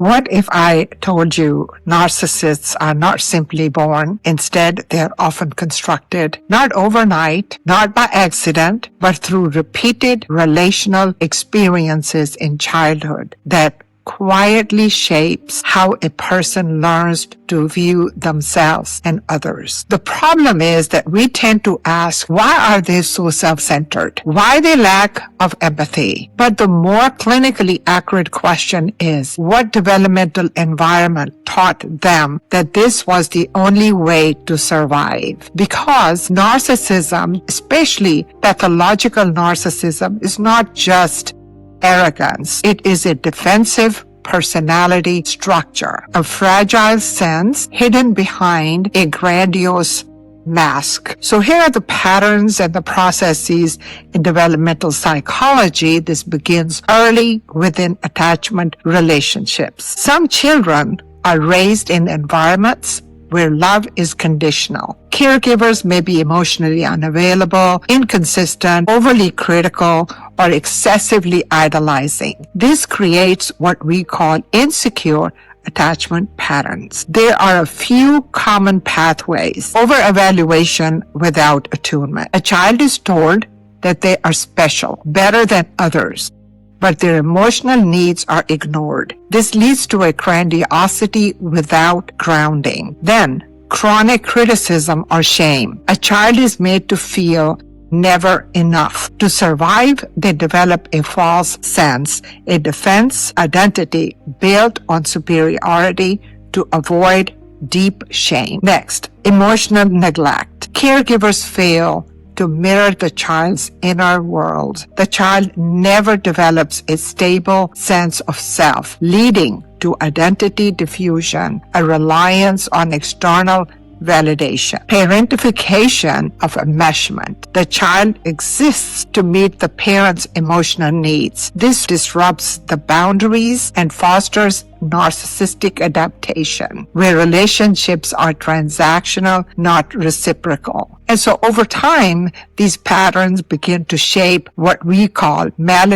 What if I told you narcissists are not simply born? Instead, they are often constructed, not overnight, not by accident, but through repeated relational experiences in childhood that quietly shapes how a person learns to view themselves and others. The problem is that we tend to ask, why are they so self-centered? Why they lack of empathy? But the more clinically accurate question is, what developmental environment taught them that this was the only way to survive? Because narcissism, especially pathological narcissism, is not just arrogance. It is a defensive personality structure, a fragile sense hidden behind a grandiose mask. So here are the patterns and the processes in developmental psychology. This begins early within attachment relationships. Some children are raised in environments where love is conditional. Caregivers may be emotionally unavailable, inconsistent, overly critical, or excessively idolizing. This creates what we call insecure attachment patterns. There are a few common pathways. Overvaluation without attunement. A child is told that they are special, better than others, but their emotional needs are ignored. This leads to a grandiosity without grounding. Then, chronic criticism or shame. A child is made to feel never enough. To survive, they develop a false sense, a defense identity built on superiority to avoid deep shame. Next, emotional neglect. Caregivers fail to mirror the child's inner world. The child never develops a stable sense of self, leading to identity diffusion, a reliance on external validation. Parentification of enmeshment. The child exists to meet the parent's emotional needs. This disrupts the boundaries and fosters narcissistic adaptation, where relationships are transactional, not reciprocal. And so over time, these patterns begin to shape what we call mal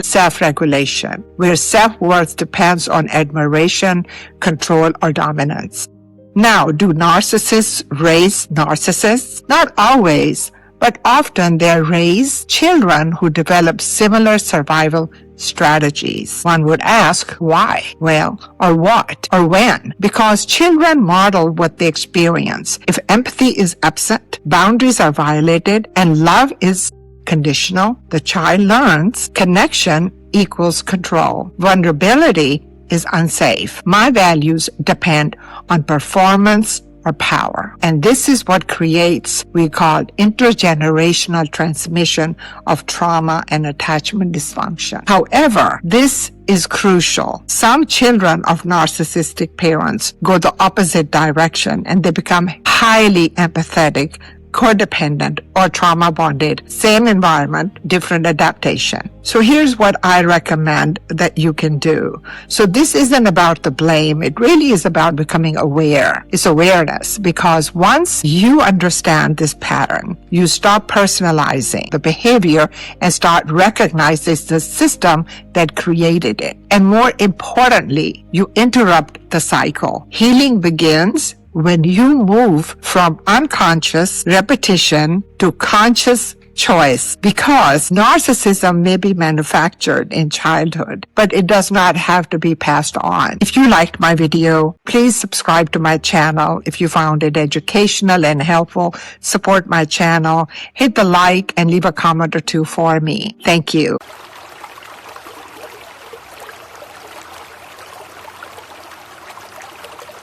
self-regulation, where self-worth depends on admiration, control, or dominance. Now, do narcissists raise narcissists? Not always, but often they raise children who develop similar survival strategies. One would ask, why? Well, or what? Or when? Because children model what they experience. If empathy is absent, boundaries are violated, and love is conditional, the child learns connection equals control. Vulnerability is unsafe. My values depend on performance or power. And this is what creates, we call, intergenerational transmission of trauma and attachment dysfunction. However, this is crucial. Some children of narcissistic parents go the opposite direction and they become highly empathetic, codependent, or trauma bonded. Same environment, different adaptation. So here's what I recommend that you can do. So this isn't about the blame. It really is about becoming aware. It's awareness, because once you understand this pattern, you stop personalizing the behavior and start recognizing the system that created it. And more importantly, you interrupt the cycle. Healing begins when you move from unconscious repetition to conscious choice, because narcissism may be manufactured in childhood, but it does not have to be passed on. If you liked my video, please subscribe to my channel. If you found it educational and helpful, support my channel, hit the like and leave a comment or two for me. Thank you.